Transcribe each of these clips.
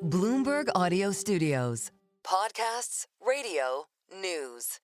Bloomberg Audio Studios. Podcasts, radio, news.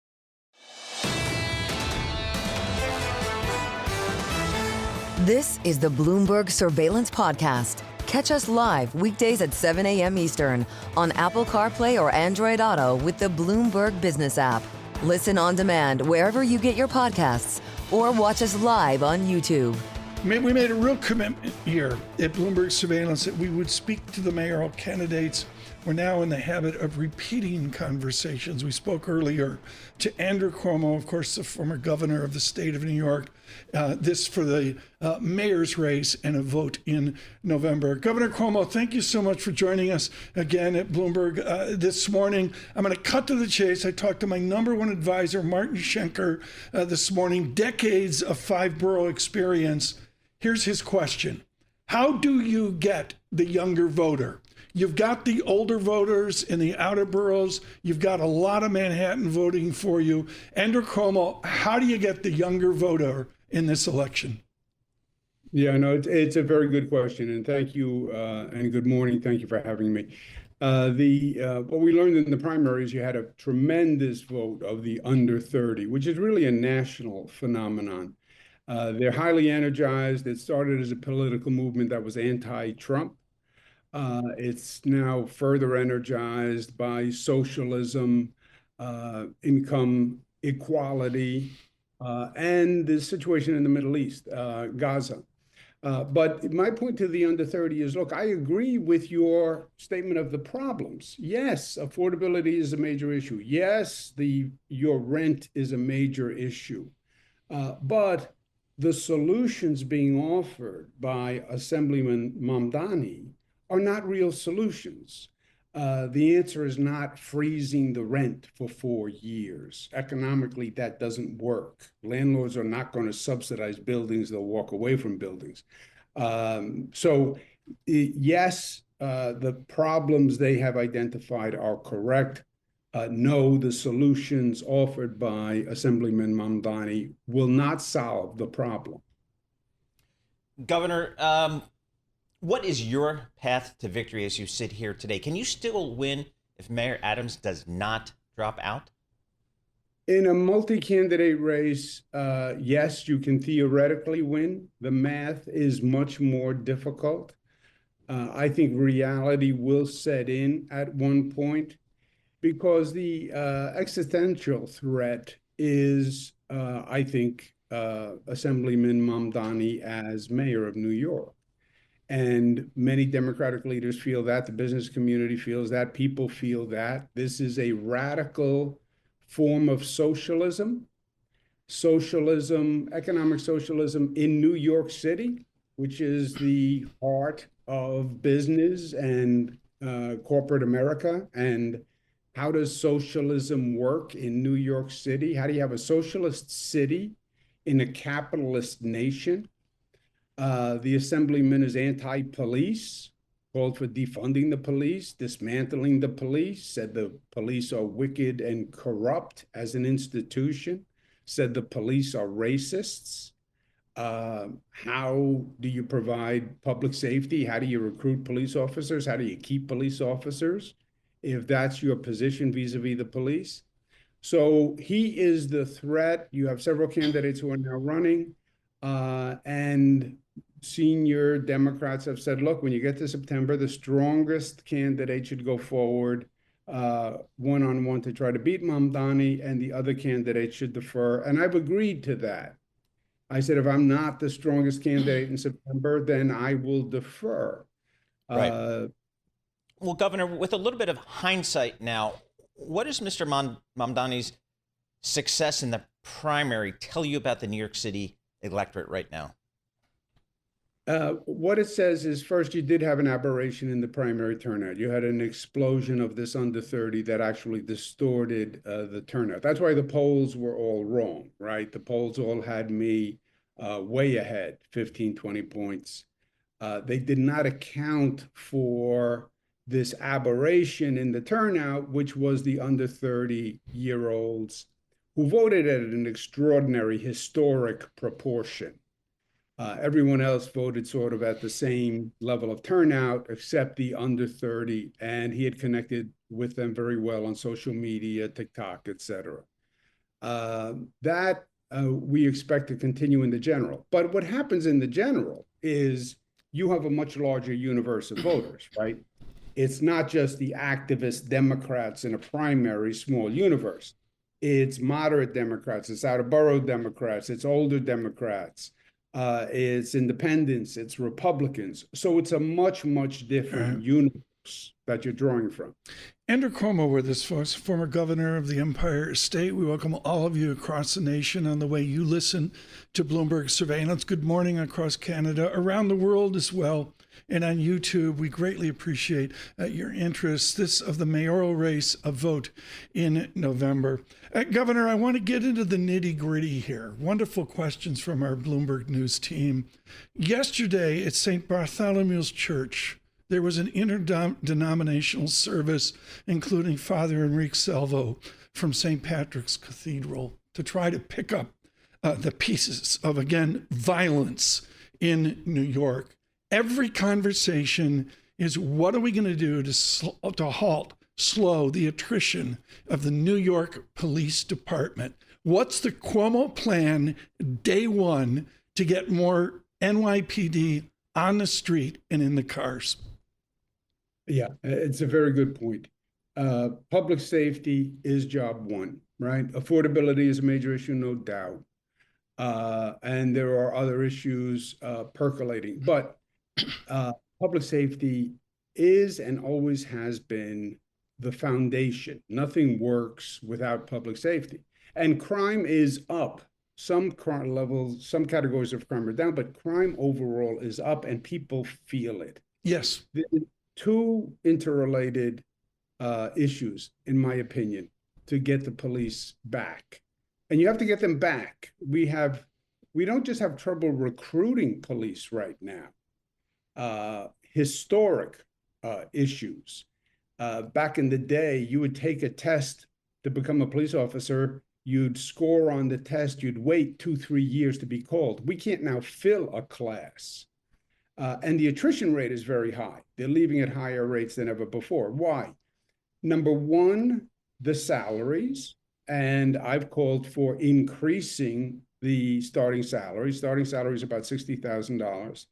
This is the Bloomberg Surveillance Podcast. Catch us live weekdays at 7 a.m. Eastern on Apple CarPlay or Android Auto with the Bloomberg Business app. Listen on demand wherever you get your podcasts or watch us live on YouTube. We made a real commitment here at Bloomberg Surveillance that we would speak to the mayoral candidates. We're now in the habit of repeating conversations. We spoke earlier to Andrew Cuomo, of course, the former governor of the state of New York, this for the mayor's race and a vote in November. Governor Cuomo, thank you so much for joining us again at Bloomberg this morning. I'm going to cut to the chase. I talked to my number one advisor, Martin Schenker, this morning, decades of five-borough experience. Here's his question. How do you get the younger voter? You've got the older voters in the outer boroughs. You've got a lot of Manhattan voting for you. Andrew Cuomo, how do you get the younger voter in this election? Yeah, no, it's a very good question. And thank you and good morning. Thank you for having me. What we learned in the primaries, you had a tremendous vote of the under 30, which is really a national phenomenon. They're highly energized. It started as a political movement that was anti-Trump. It's now further energized by socialism, income equality, and the situation in the Middle East, Gaza. But my point to the under 30 is, look, I agree with your statement of the problems. Yes, affordability is a major issue. Yes, your rent is a major issue. But the solutions being offered by Assemblyman Mamdani are not real solutions. The answer is not freezing the rent for 4 years. Economically, that doesn't work. Landlords are not going to subsidize buildings. They'll walk away from buildings. Yes, the problems they have identified are correct. No, the solutions offered by Assemblyman Mamdani will not solve the problem. Governor, what is your path to victory as you sit here today? Can you still win if Mayor Adams does not drop out? In a multi-candidate race, yes, you can theoretically win. The math is much more difficult. I think reality will set in at one point, because the existential threat is, I think, Assemblyman Mamdani as mayor of New York. And many Democratic leaders feel that, the business community feels that, people feel that. This is a radical form of socialism, economic socialism in New York City, which is the heart of business and corporate America. And how does socialism work in New York City? How do you have a socialist city in a capitalist nation? The assemblyman is anti-police, called for defunding the police, dismantling the police, said the police are wicked and corrupt as an institution, said the police are racists. How do you provide public safety? How do you recruit police officers? How do you keep police officers if that's your position vis-a-vis the police? So he is the threat. You have several candidates who are now running, and senior Democrats have said, look, when you get to September, the strongest candidate should go forward one-on-one to try to beat Mamdani, and the other candidate should defer. And I've agreed to that. I said, if I'm not the strongest candidate in September, then I will defer. Right. Well, Governor, with a little bit of hindsight now, what does Mr. Mamdani's success in the primary tell you about the New York City electorate right now? What it says is, first, you did have an aberration in the primary turnout. You had an explosion of this under 30 that actually distorted the turnout. That's why the polls were all wrong, right? The polls all had me way ahead, 15, 20 points. They did not account for this aberration in the turnout, which was the under 30-year-olds who voted at an extraordinary historic proportion. Everyone else voted sort of at the same level of turnout, except the under 30, and he had connected with them very well on social media, TikTok, et cetera. That we expect to continue in the general. But what happens in the general is you have a much larger universe of voters, right? It's not just the activist Democrats in a primary small universe. It's moderate Democrats, it's out-of-borough Democrats, it's older Democrats, it's independents, it's Republicans. So it's a much, much different universe that you're drawing from. Andrew Cuomo with us, folks, former governor of the Empire State. We welcome all of you across the nation on the way you listen to Bloomberg Surveillance. Good morning across Canada, around the world as well, and on YouTube. We greatly appreciate your interest. This of the mayoral race, a vote in November. Governor, I want to get into the nitty-gritty here. Wonderful questions from our Bloomberg News team. Yesterday at St. Bartholomew's Church, there was an interdenominational service, including Father Enrique Salvo from St. Patrick's Cathedral, to try to pick up the pieces of, again, violence in New York. Every conversation is, what are we going to do to slow the attrition of the New York Police Department? What's the Cuomo plan, day one, to get more NYPD on the street and in the cars? Yeah, it's a very good point. Public safety is job one, right? Affordability is a major issue, no doubt. And there are other issues percolating. But public safety is and always has been the foundation. Nothing works without public safety. And crime is up. Some crime levels, some categories of crime are down, but crime overall is up and people feel it. Yes. Two interrelated issues, in my opinion, to get the police back. And you have to get them back. We don't just have trouble recruiting police right now. Historic issues. Back in the day, you would take a test to become a police officer. You'd score on the test. You'd wait 2-3 years to be called. We can't now fill a class. And the attrition rate is very high. They're leaving at higher rates than ever before. Why? Number one, the salaries. And I've called for increasing the starting salary. Starting salary is about $60,000.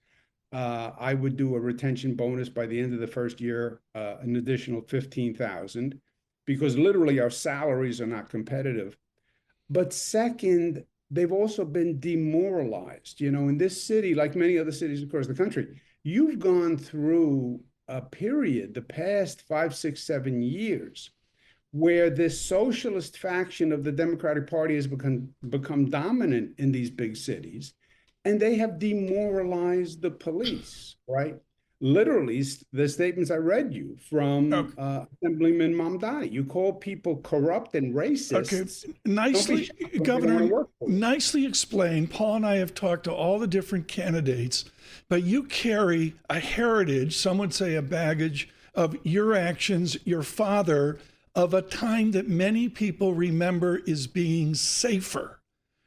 I would do a retention bonus by the end of the first year, an additional $15,000, because literally our salaries are not competitive. But second, they've also been demoralized. You know, in this city, like many other cities across the country, you've gone through a period, the past 5, 6, 7 years, where this socialist faction of the Democratic Party has become dominant in these big cities, and they have demoralized the police, right? Literally, the statements I read you from Assemblyman Mamdani. You call people corrupt and racist. Okay, nicely, Governor, nicely explained. Paul and I have talked to all the different candidates, but you carry a heritage, some would say a baggage, of your actions, your father, of a time that many people remember as being safer.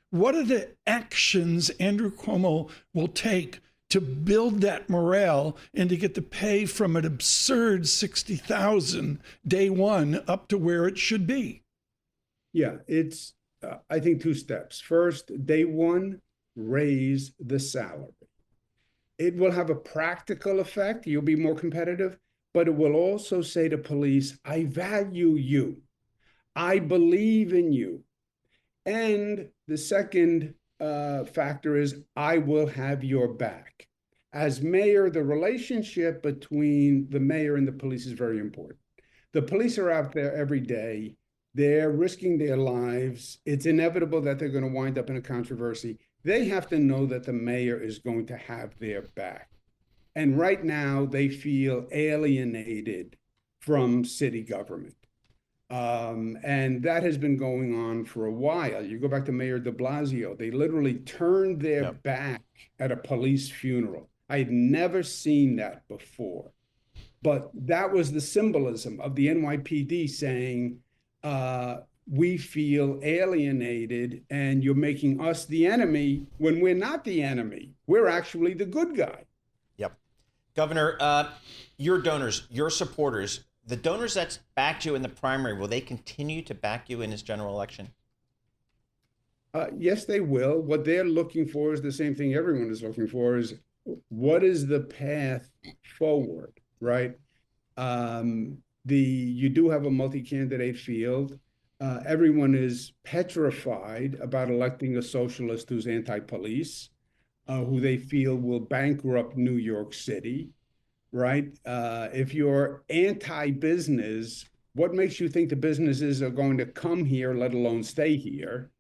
What are the actions Andrew Cuomo will take to build that morale and to get the pay from an absurd $60,000 day one up to where it should be? Yeah, it's, I think, 2 steps. First, day one, raise the salary. It will have a practical effect. You'll be more competitive, but it will also say to police, I value you. I believe in you. And the second factor is, I will have your back. As mayor, the relationship between the mayor and the police is very important. The police are out there every day. They're risking their lives. It's inevitable that they're going to wind up in a controversy. They have to know that the mayor is going to have their back. And right now, they feel alienated from city government. And that has been going on for a while. You go back to Mayor de Blasio, they literally turned their back at a police funeral. I had never seen that before. But that was the symbolism of the NYPD saying, we feel alienated and you're making us the enemy when we're not the enemy. We're actually the good guy. Yep. Governor, your donors, your supporters, the donors that backed you in the primary, will they continue to back you in this general election? Yes, they will. What they're looking for is the same thing everyone is looking for, is what is the path forward, right? You do have a multi-candidate field. Everyone is petrified about electing a socialist who's anti-police, who they feel will bankrupt New York City, right? If you're anti-business, what makes you think the businesses are going to come here, let alone stay here?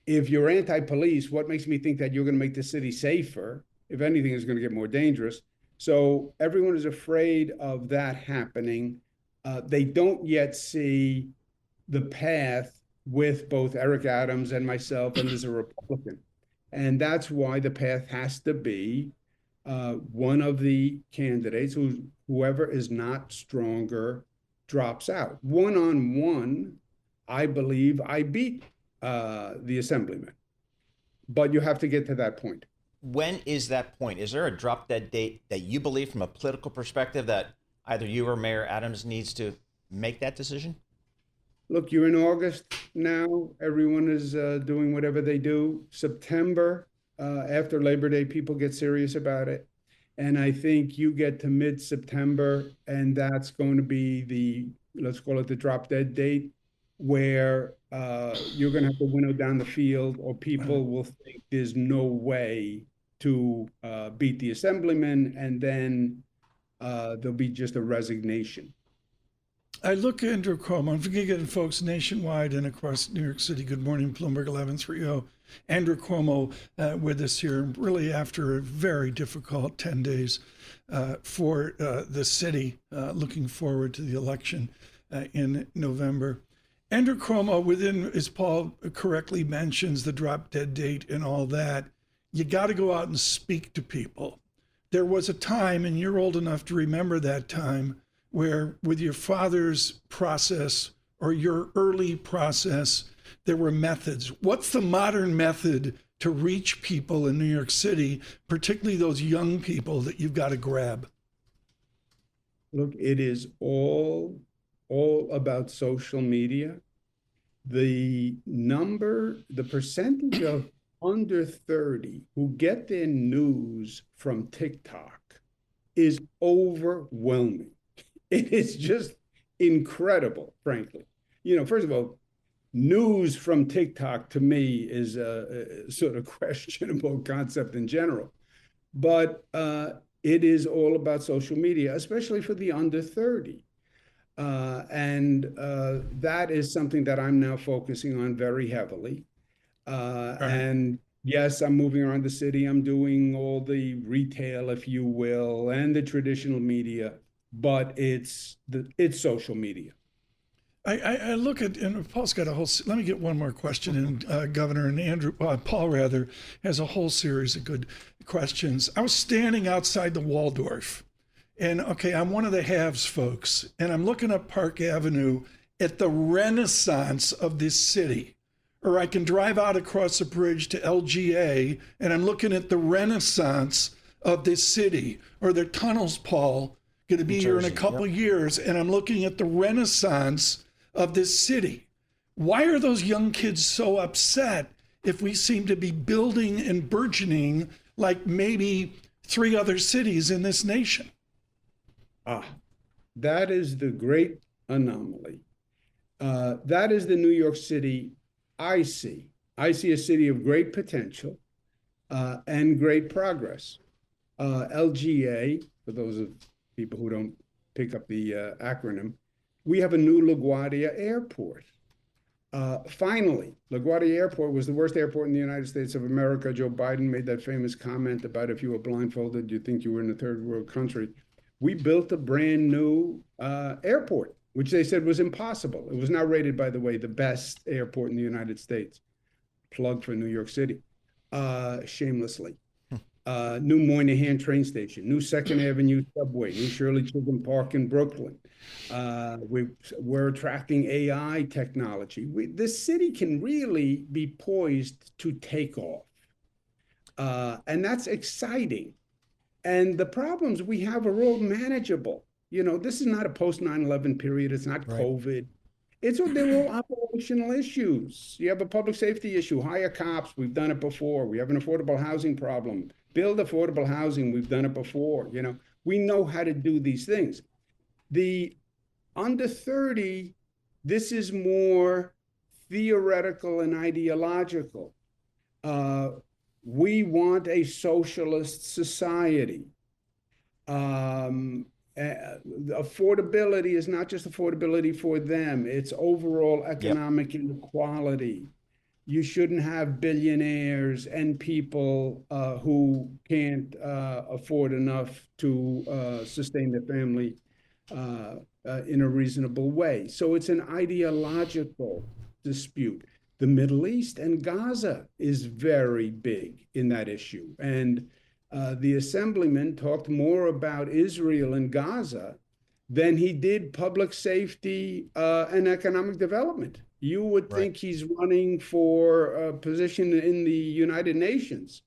If you're anti-police, what makes me think that you're going to make the city safer? If anything, it's going to get more dangerous. So everyone is afraid of that happening. They don't yet see the path with both Eric Adams and myself and as a Republican. And that's why the path has to be one of the candidates, whoever is not stronger drops out. One-on-one, I believe I beat the assemblyman. But you have to get to that point. When is that point? Is there a drop dead date that you believe from a political perspective that either you or Mayor Adams needs to make that decision? Look, you're in August now. Everyone is doing whatever they do. September, after Labor Day, people get serious about it. And I think you get to mid-September, and that's going to be the, let's call it the drop dead date, where you're going to have to winnow down the field, or people will think there's no way to beat the assemblyman, and then there'll be just a resignation. I look at Andrew Cuomo, and forgetting folks nationwide and across New York City. Good morning, Bloomberg 1130. Andrew Cuomo with us here, really after a very difficult 10 days for the city, looking forward to the election in November. Andrew Cuomo, within, as Paul correctly mentions, the drop dead date and all that, you got to go out and speak to people. There was a time, and you're old enough to remember that time, where with your father's process or your early process, there were methods. What's the modern method to reach people in New York City, particularly those young people that you've got to grab? Look, it is all about social media. The percentage of under 30 who get their news from TikTok is overwhelming. It is just incredible, frankly. You know, first of all, news from TikTok to me is a sort of questionable concept in general. But it is all about social media, especially for the under 30. And that is something that I'm now focusing on very heavily. And yes, I'm moving around the city. I'm doing all the retail, if you will, and the traditional media, but it's social media. I look at, and Paul's got a whole, let me get one more question in, Governor, and Paul rather, has a whole series of good questions. I was standing outside the Waldorf, and okay, I'm one of the haves folks, and I'm looking up Park Avenue at the renaissance of this city. Or I can drive out across the bridge to LGA, and I'm looking at the renaissance of this city. Or the tunnels, Paul, going to be here in a couple years, and I'm looking at the renaissance of this city. Why are those young kids so upset if we seem to be building and burgeoning like maybe 3 other cities in this nation? That is the great anomaly. That is the New York City I see. I see a city of great potential and great progress. LGA, for those of people who don't pick up the acronym, we have a new LaGuardia Airport. Finally, LaGuardia Airport was the worst airport in the United States of America. Joe Biden made that famous comment about if you were blindfolded, you'd think you were in a third world country. We built a brand new airport, which they said was impossible. It was now rated, by the way, the best airport in the United States. Plug for New York City, shamelessly. new Moynihan train station, new Second Avenue subway, new Shirley Chisholm Park in Brooklyn. We're attracting AI technology. This city can really be poised to take off. And that's exciting. And the problems we have are all manageable. This is not a post 9/11 period. It's not COVID. They're all operational issues. You have a public safety issue, hire cops. We've done it before. We have an affordable housing problem. Build affordable housing. We've done it before. We know how to do these things. The under 30, this is more theoretical and ideological. We want a socialist society. Affordability is not just affordability for them. It's overall economic inequality. You shouldn't have billionaires and people who can't afford enough to sustain their family in a reasonable way. So it's an ideological dispute. The Middle East and Gaza is very big in that issue. And the assemblyman talked more about Israel and Gaza than he did public safety and economic development. You would think he's running for a position in the United Nations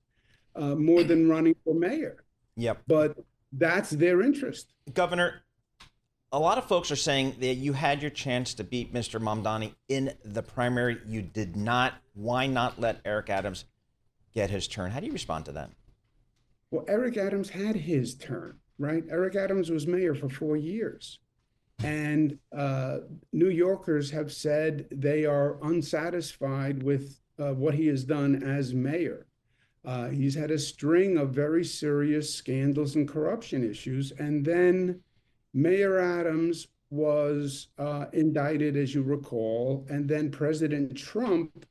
more than running for mayor. Yep. But that's their interest. Governor, a lot of folks are saying that you had your chance to beat Mr. Mamdani in the primary. You did not. Why not let Eric Adams get his turn? How do you respond to that? Well, Eric Adams had his turn, right? Eric Adams was mayor for 4 years. And New Yorkers have said they are unsatisfied with what he has done as mayor. He's had a string of very serious scandals and corruption issues. And then Mayor Adams was indicted, as you recall, and then President Trump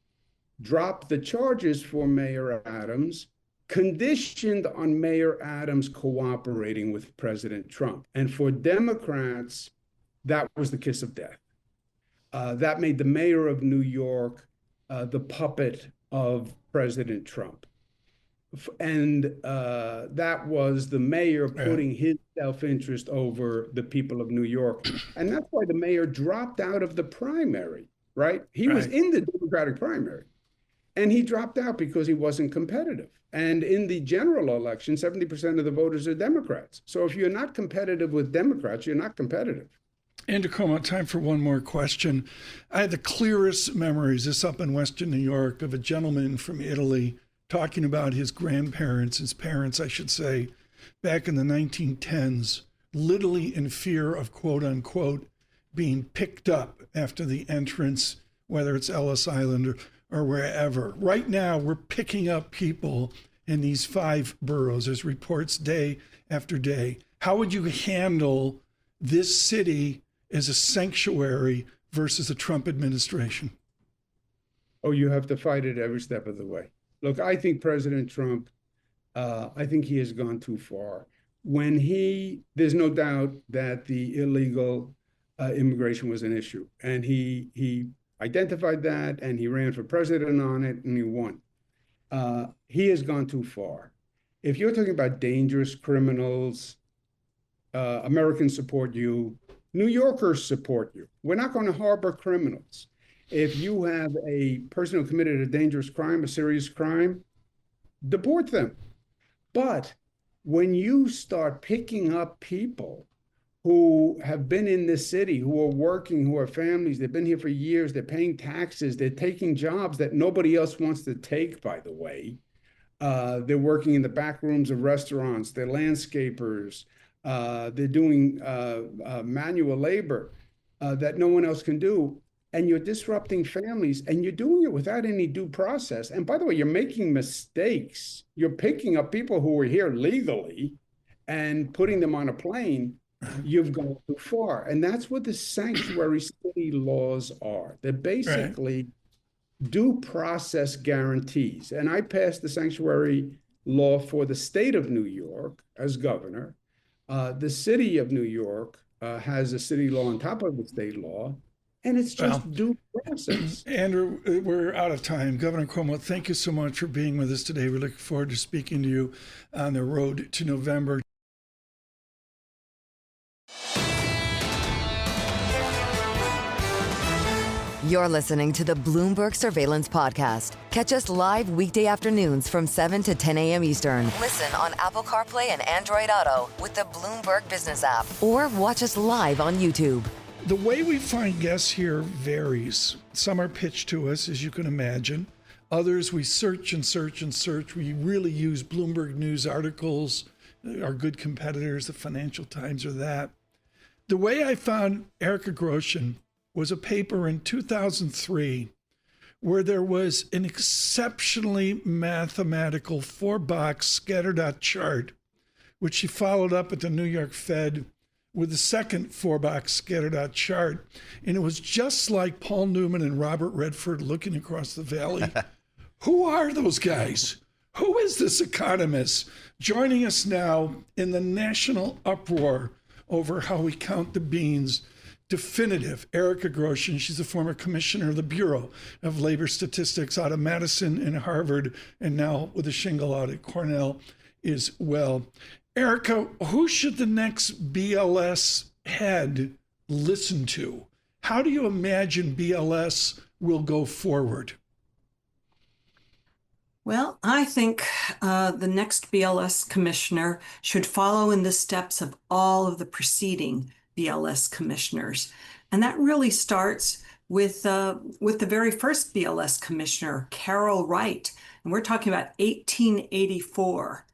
dropped the charges for Mayor Adams, conditioned on Mayor Adams cooperating with President Trump. And for Democrats, that was the kiss of death. That made the mayor of New York the puppet of President Trump. And that was the mayor putting his self-interest over the people of New York. And that's why the mayor dropped out of the primary, right? He was in the Democratic primary. And he dropped out because he wasn't competitive. And in the general election, 70% of the voters are Democrats. So if you're not competitive with Democrats, you're not competitive. Andrew Cuomo, time for one more question. I had the clearest memories, this up in Western New York, of a gentleman from Italy talking about his grandparents, his parents, I should say, back in the 1910s, literally in fear of, quote unquote, being picked up after the entrance, whether it's Ellis Island or wherever. Right now, we're picking up people in these 5 boroughs. There's reports day after day. How would you handle this city as a sanctuary versus a Trump administration? Oh, you have to fight it every step of the way. Look, I think President Trump, I think he has gone too far. There's no doubt that the illegal immigration was an issue. And he identified that, and he ran for president on it, and he won. He has gone too far. If you're talking about dangerous criminals, Americans support you. New Yorkers support you. We're not going to harbor criminals. If you have a person who committed a dangerous crime, a serious crime, deport them. But when you start picking up people who have been in this city, who are working, who are families, they've been here for years, they're paying taxes, they're taking jobs that nobody else wants to take, by the way. They're working in the back rooms of restaurants, they're landscapers, they're doing manual labor that no one else can do. And you're disrupting families, and you're doing it without any due process. And by the way, you're making mistakes. You're picking up people who were here legally and putting them on a plane. You've gone too far. And that's what the sanctuary city laws are. They're basically due process guarantees. And I passed the sanctuary law for the state of New York as governor. The city of New York has a city law on top of the state law. and it's just due process. Andrew, we're out of time. Governor Cuomo, thank you so much for being with us today. We look forward to speaking to you on the road to November. You're listening to the Bloomberg Surveillance Podcast. Catch us live weekday afternoons from 7 to 10 a.m. Eastern. Listen on Apple CarPlay and Android Auto with the Bloomberg Business app, or watch us live on YouTube. The way we find guests here varies. Some are pitched to us, as you can imagine. Others, we search and search and search. We really use Bloomberg News articles, our good competitors, the Financial Times or that. The way I found Erica Groshen was a paper in 2003 where there was an exceptionally mathematical 4-box scatter dot chart, which she followed up at the New York Fed with the second 4-box scatter dot chart. And it was just like Paul Newman and Robert Redford looking across the valley. Who are those guys? Who is this economist? Joining us now in the national uproar over how we count the beans. Definitive, Erica Groshen. She's a former commissioner of the Bureau of Labor Statistics out of Madison and Harvard, and now with a shingle out at Cornell as well. Erica, who should the next BLS head listen to? How do you imagine BLS will go forward? Well, I think the next BLS commissioner should follow in the steps of all of the preceding BLS commissioners. And that really starts with the very first BLS commissioner, Carol Wright. And we're talking about 1884.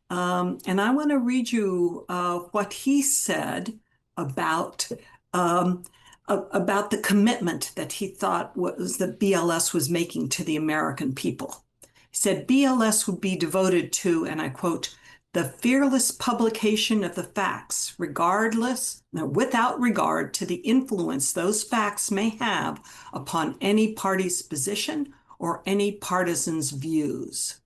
And I want to read you what he said about the commitment that he thought was that BLS was making to the American people. He said BLS would be devoted to, and I quote, the fearless publication of the facts, without regard to the influence those facts may have upon any party's position or any partisan's views.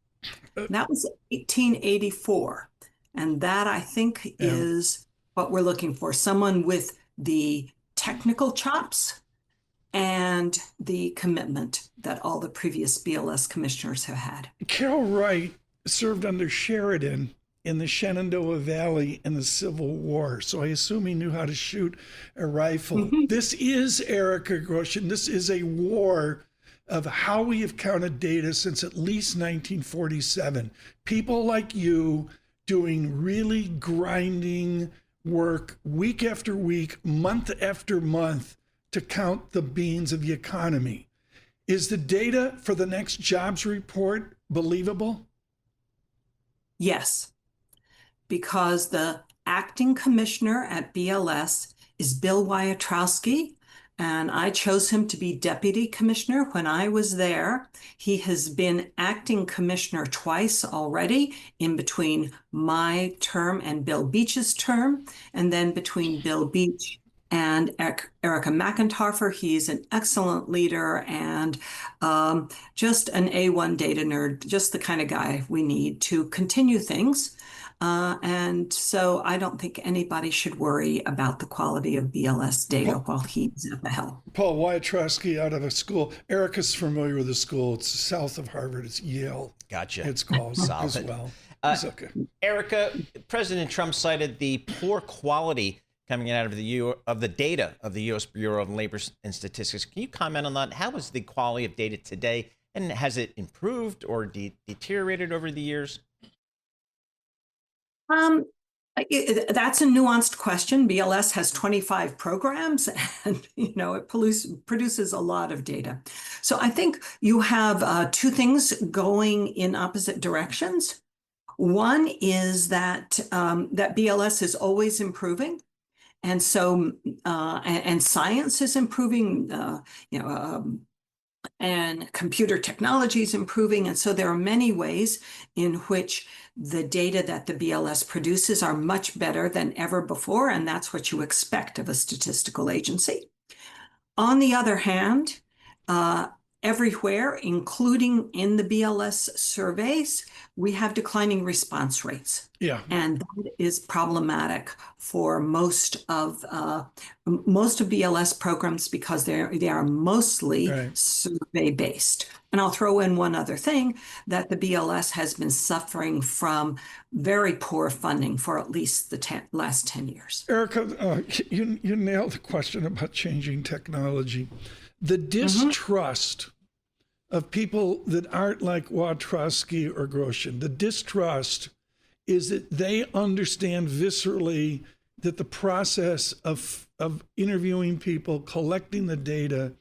That was 1884. And that, I think, is what we're looking for. Someone with the technical chops and the commitment that all the previous BLS commissioners have had. Carol Wright served under Sheridan in the Shenandoah Valley in the Civil War. So I assume he knew how to shoot a rifle. Mm-hmm. This is Erica Groshen. This is a war of how we have counted data since at least 1947. People like you doing really grinding work week after week, month after month to count the beans of the economy. Is the data for the next jobs report believable? Yes. Because the acting commissioner at BLS is Bill Wyatrowski, and I chose him to be deputy commissioner when I was there. He has been acting commissioner twice already, in between my term and Bill Beach's term, and then between Bill Beach and Erica McIntyre. He's an excellent leader and just an A1 data nerd, just the kind of guy we need to continue things. And so I don't think anybody should worry about the quality of BLS data while he's at the helm. Paul Wyatrowski out of a school. Erica's familiar with the school. It's south of Harvard. It's Yale. Gotcha. It's called as well. It's okay. Erica, President Trump cited the poor quality coming out of the data of the U.S. Bureau of Labor and Statistics. Can you comment on that? How is the quality of data today, and has it improved or deteriorated over the years? That's a nuanced question. BLS has 25 programs and, it produces a lot of data. So I think you have two things going in opposite directions. One is that BLS is always improving. And so, and science is improving, and computer technology is improving. And so there are many ways in which the data that the BLS produces are much better than ever before. And that's what you expect of a statistical agency. On the other hand, everywhere, including in the BLS surveys, we have declining response rates. Yeah. And that is problematic for most of BLS programs because they are mostly survey based. And I'll throw in one other thing, that the BLS has been suffering from very poor funding for at least the last 10 years. Erica, you nailed the question about changing technology. The distrust of people that aren't like Watrowski or Groshen, the distrust is that they understand viscerally that the process of interviewing people, collecting the data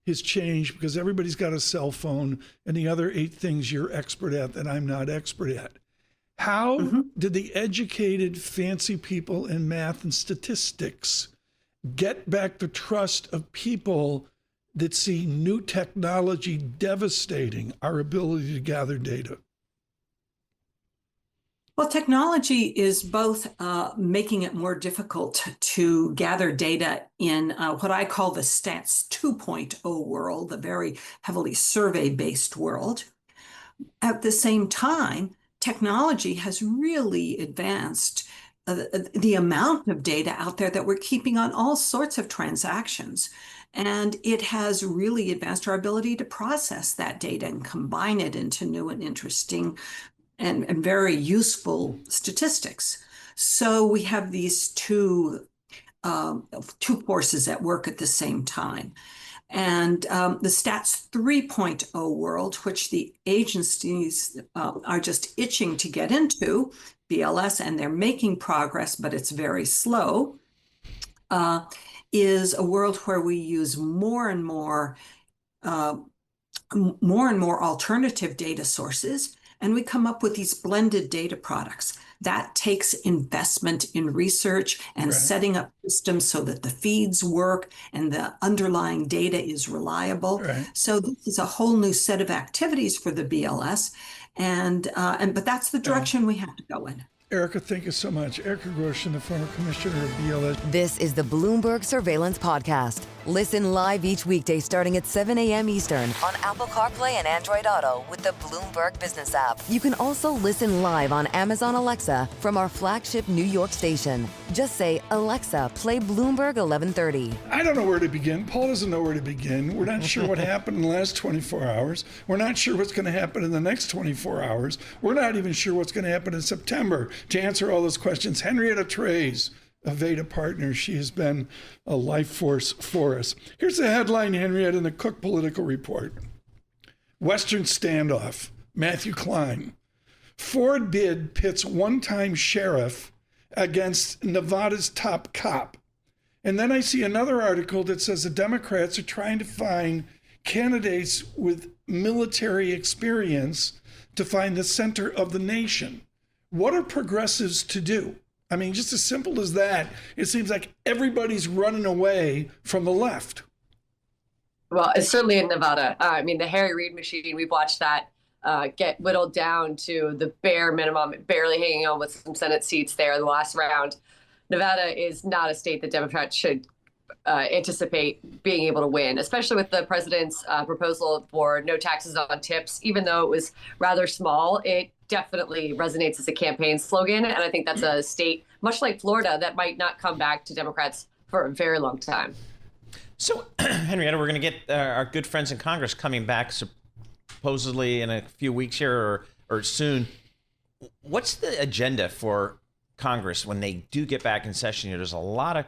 has changed because everybody's got a cell phone and the other 8 things you're expert at that I'm not expert at. How did the educated, fancy people in math and statistics get back the trust of people that see new technology devastating our ability to gather data? Well, technology is both making it more difficult to gather data in what I call the Stats 2.0 world, the very heavily survey-based world. At the same time, technology has really advanced the amount of data out there that we're keeping on all sorts of transactions. And it has really advanced our ability to process that data and combine it into new and interesting and very useful statistics. So we have these two forces at work at the same time. And the Stats 3.0 world, which the agencies are just itching to get into, BLS, and they're making progress, but it's very slow, is a world where we use more and more alternative data sources, and we come up with these blended data products. That takes investment in research and setting up systems so that the feeds work and the underlying data is reliable. So this is a whole new set of activities for the BLS, but that's the direction we have to go in. Erica, thank you so much. Erica Groshen, the former commissioner of BLS. This is the Bloomberg Surveillance Podcast. Listen live each weekday starting at 7 a.m. Eastern on Apple CarPlay and Android Auto with the Bloomberg Business app. You can also listen live on Amazon Alexa from our flagship New York station. Just say, Alexa, play Bloomberg 1130. I don't know where to begin. Paul doesn't know where to begin. We're not sure what happened in the last 24 hours. We're not sure what's going to happen in the next 24 hours. We're not even sure what's going to happen in September. To answer all those questions, Henrietta Treyz of Veda Partners. She has been a life force for us. Here's the headline, Henrietta, in the Cook Political Report. Western standoff, Matthew Klein. Ford bid pits one-time sheriff against Nevada's top cop. And then I see another article that says the Democrats are trying to find candidates with military experience to find the center of the nation. What are progressives to do? I mean, just as simple as that, it seems like everybody's running away from the left. Well, it's certainly in Nevada. I mean, the Harry Reid machine, we've watched that get whittled down to the bare minimum, barely hanging on with some Senate seats there in the last round. Nevada is not a state that Democrats should anticipate being able to win, especially with the president's proposal for no taxes on tips. Even though it was rather small, it definitely resonates as a campaign slogan. And I think that's a state, much like Florida, that might not come back to Democrats for a very long time. So, Henrietta, we're going to get our good friends in Congress coming back supposedly in a few weeks here or soon. What's the agenda for Congress when they do get back in session here? There's a lot of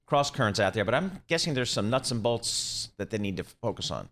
cross currents out there, but I'm guessing there's some nuts and bolts that they need to focus on.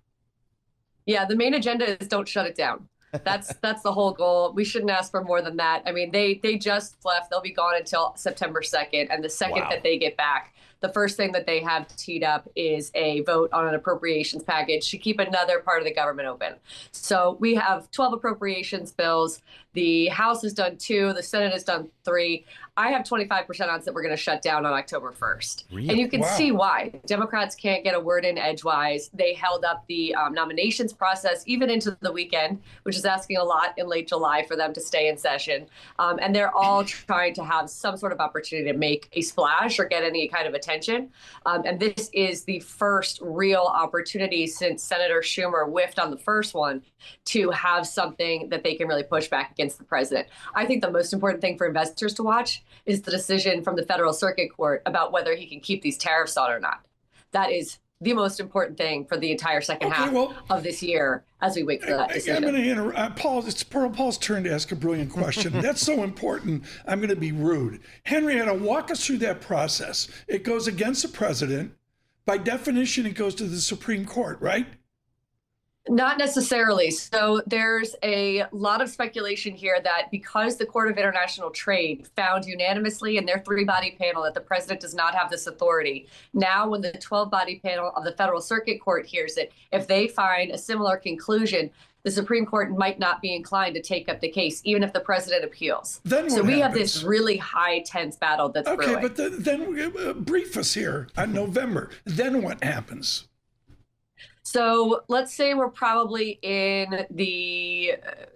Yeah, the main agenda is don't shut it down. That's the whole goal. We shouldn't ask for more than that. I mean, they just left. They'll be gone until September 2nd. And the second that they get back, the first thing that they have teed up is a vote on an appropriations package to keep another part of the government open. So we have 12 appropriations bills. The House has done 2. The Senate has done 3. I have 25% odds that we're going to shut down on October 1st. Really? And you can Wow. see why. Democrats can't get a word in edgewise. They held up the nominations process even into the weekend, which is asking a lot in late July for them to stay in session. And they're all trying to have some sort of opportunity to make a splash or get any kind of attention. And this is the first real opportunity since Senator Schumer whiffed on the first one to have something that they can really push back against the president. I think the most important thing for investors to watch is the decision from the Federal Circuit Court about whether he can keep these tariffs on or not. That is the most important thing for the entire second half of this year as we wait for that decision. I'm going to interrupt. Paul, it's Paul's turn to ask a brilliant question. That's so important. I'm going to be rude. Henrietta, walk us through that process. It goes against the president. By definition, it goes to the Supreme Court, right? Not necessarily. So there's a lot of speculation here that because the Court of International Trade found unanimously in their 3-body panel that the president does not have this authority, now when the 12-body panel of the Federal Circuit Court hears it, if they find a similar conclusion, the Supreme Court might not be inclined to take up the case, even if the president appeals. Then so we happens? have this really high tense battle that's brewing. Okay, but then brief us here on November. Then what happens? So let's say we're probably in the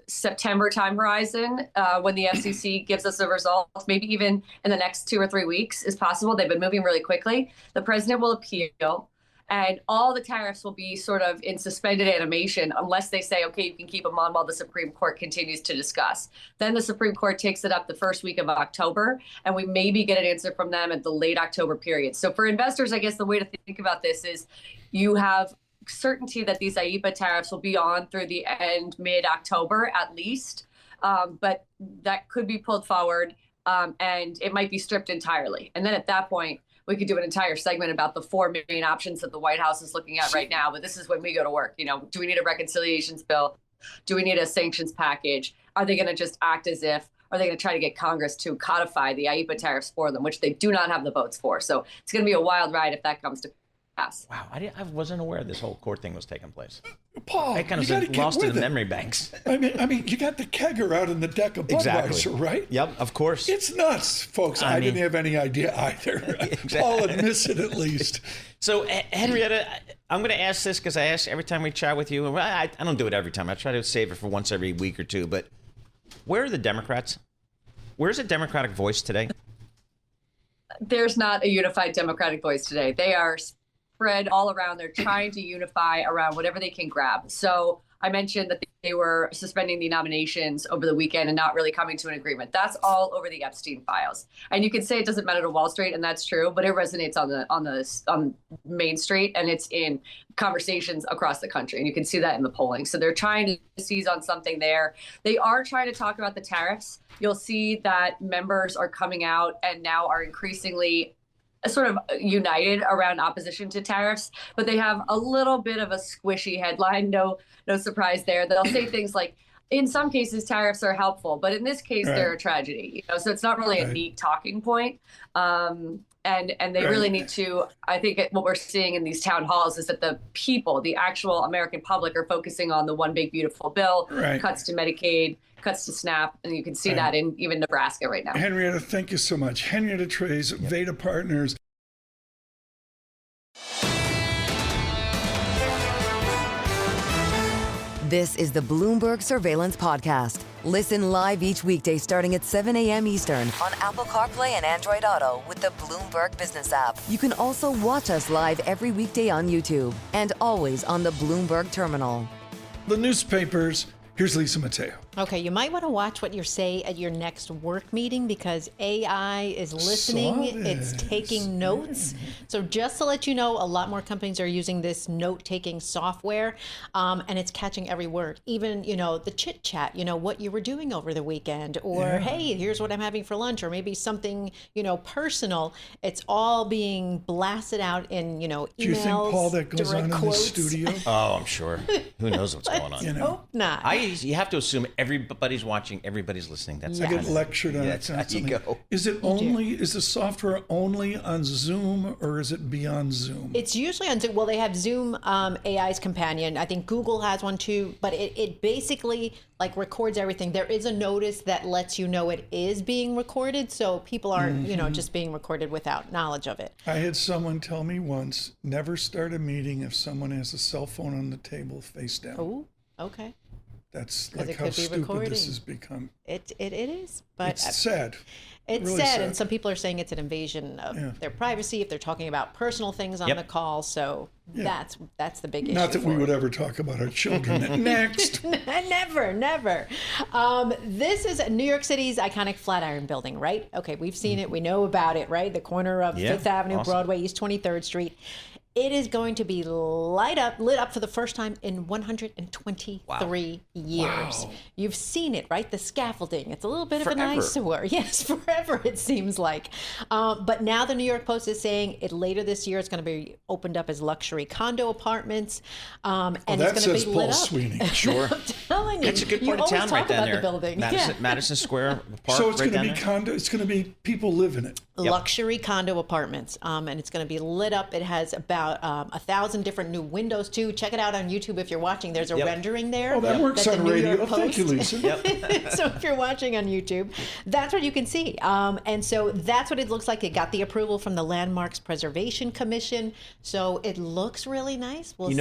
September time horizon when the FCC gives us a result, maybe even in the next 2 or 3 weeks is possible. They've been moving really quickly. The president will appeal and all the tariffs will be sort of in suspended animation unless they say, okay, you can keep them on while the Supreme Court continues to discuss. Then the Supreme Court takes it up the first week of October, and we maybe get an answer from them at the late October period. So for investors, I guess the way to think about this is you have certainty that these IEEPA tariffs will be on through the end mid-October at least, but that could be pulled forward and it might be stripped entirely. And then at that point, we could do an entire segment about the 4 main options that the White House is looking at right now. But this is when we go to work. You know, do we need a reconciliations bill? Do we need a sanctions package? Are they going to just act as if? Are they going to try to get Congress to codify the IEEPA tariffs for them, which they do not have the votes for? So it's going to be a wild ride if that comes to pass. Wow, I wasn't aware this whole court thing was taking place. Paul, I kind of lost in the memory banks. I mean, you got the kegger out in the deck of Budweiser, right? Yep, of course. It's nuts, folks. I didn't have any idea either. Exactly. Paul admits it at least. So, Henrietta, I'm going to ask this because I ask every time we chat with you. I don't do it every time. I try to save it for once every week or two. But where are the Democrats? Where's a Democratic voice today? There's not a unified Democratic voice today. They are spread all around. They're trying to unify around whatever they can grab. So I mentioned that they were suspending the nominations over the weekend and not really coming to an agreement. That's all over the Epstein files. And you can say it doesn't matter to Wall Street, and that's true, but it resonates on Main Street, and it's in conversations across the country. And you can see that in the polling. So they're trying to seize on something there. They are trying to talk about the tariffs. You'll see that members are coming out and now are increasingly sort of united around opposition to tariffs, but they have a little bit of a squishy headline. No surprise there. They'll say things like, in some cases, tariffs are helpful, but in this case, they're a tragedy. So it's not really a neat talking point. And they really need to, I think what we're seeing in these town halls is that the people, the actual American public, are focusing on the one big beautiful bill, cuts to Medicaid, cuts to SNAP, and you can see that in even Nebraska right now. Henrietta, thank you so much. Henrietta Treyz, Veda Partners. This is the Bloomberg Surveillance Podcast. Listen live each weekday starting at 7 a.m. Eastern on Apple CarPlay and Android Auto with the Bloomberg Business app. You can also watch us live every weekday on YouTube and always on the Bloomberg Terminal. The newspapers. Here's Lisa Mateo. Okay, you might want to watch what you say at your next work meeting because AI is listening. It's taking notes. So just to let you know, a lot more companies are using this note-taking software, and it's catching every word. Even, the chit-chat, what you were doing over the weekend, or hey, here's what I'm having for lunch, or maybe something, personal. It's all being blasted out in, emails. Do you think, Paul, that goes on in the studio? Oh, I'm sure. Who knows what's going on? Hope not. I you have to assume everybody's watching, everybody's listening. That's I get lectured on it constantly. How you go. Is the software only on Zoom or is it beyond Zoom? It's usually on Zoom. Well, they have Zoom AI's companion. I think Google has one too, but it basically like records everything. There is a notice that lets you know it is being recorded, so people aren't, just being recorded without knowledge of it. I had someone tell me once, never start a meeting if someone has a cell phone on the table face down. Oh, okay. That's like how stupid this has become. It is, but it's sad. It's really sad, and some people are saying it's an invasion of their privacy if they're talking about personal things on the call. So that's the big issue. Not that we would ever talk about our children. Next. Never. This is New York City's iconic Flatiorn Building, right? Okay, we've seen it. We know about it, right? The corner of Fifth Avenue, Broadway, East 23rd Street. It is going to be lit up for the first time in 123 years. Wow. You've seen it, right? The scaffolding. It's a little bit of an eyesore. Yes, forever it seems like. But now the New York Post is saying later this year it's going to be opened up as luxury condo apartments. And it's going to be lit up. Sweeney. Sure. I'm telling you. It's a good part of town right down there. The Madison Square Park. So it's right going to be condo. It's going to be people live in it. Luxury condo apartments, and it's going to be lit up. It has about 1,000 different new windows too. Check it out on YouTube if you're watching. There's a rendering there. Oh, that works on radio. Thank you, Lisa. So if you're watching on YouTube, that's what you can see. And so that's what it looks like. It got the approval from the Landmarks Preservation Commission, so it looks really nice. When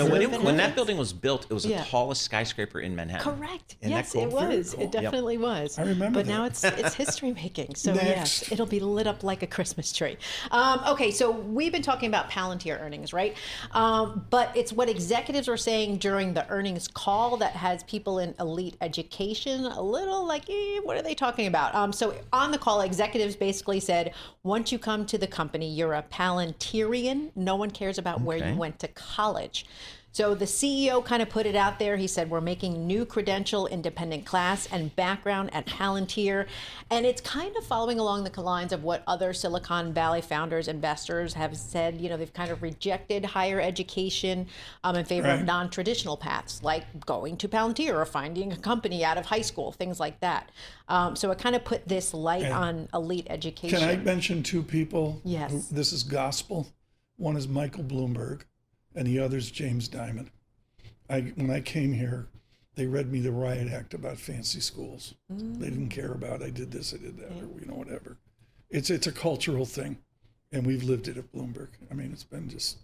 that building was built, it was the tallest skyscraper in Manhattan. Correct. Isn't yes, that cool? it was. It definitely was. I remember But that. now it's history making. So Next. yes, it'll be lit up like a Christmas tree. Okay, so we've been talking about Palantir earnings, right? But it's what executives were saying during the earnings call that has people in elite education a little like, what are they talking about? So on the call, executives basically said, once you come to the company, you're a Palantirian. No one cares about where you went to college. So the CEO kind of put it out there. He said, we're making new credential, independent class and background at Palantir. And it's kind of following along the lines of what other Silicon Valley founders, investors have said. They've kind of rejected higher education in favor of non-traditional paths, like going to Palantir or finding a company out of high school, things like that. So it kind of put this light on elite education. Can I mention two people? Yes. This is gospel. One is Michael Bloomberg, and the other's James Dimon. When I came here, they read me the riot act about fancy schools. They didn't care about I did this, I did that, or whatever. It's a cultural thing, and we've lived it at Bloomberg. I mean, it's been just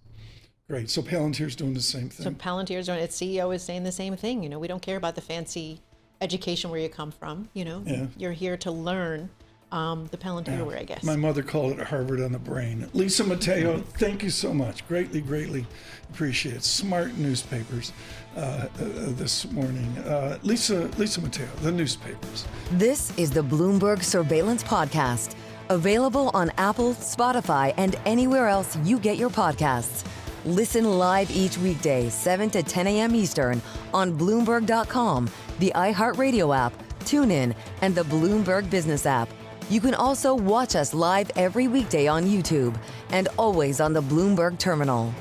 great. So Palantir's doing the same thing. So Palantir's doing its CEO is saying the same thing. We don't care about the fancy education where you come from. You're here to learn. The Palantir way, I guess. My mother called it Harvard on the brain. Lisa Mateo, thank you so much. Greatly appreciate it. Smart newspapers this morning. Lisa Mateo, the newspapers. This is the Bloomberg Surveillance Podcast, available on Apple, Spotify, and anywhere else you get your podcasts. Listen live each weekday, 7 to 10 a.m. Eastern on Bloomberg.com, the iHeartRadio app, TuneIn, and the Bloomberg Business app. You can also watch us live every weekday on YouTube and always on the Bloomberg Terminal.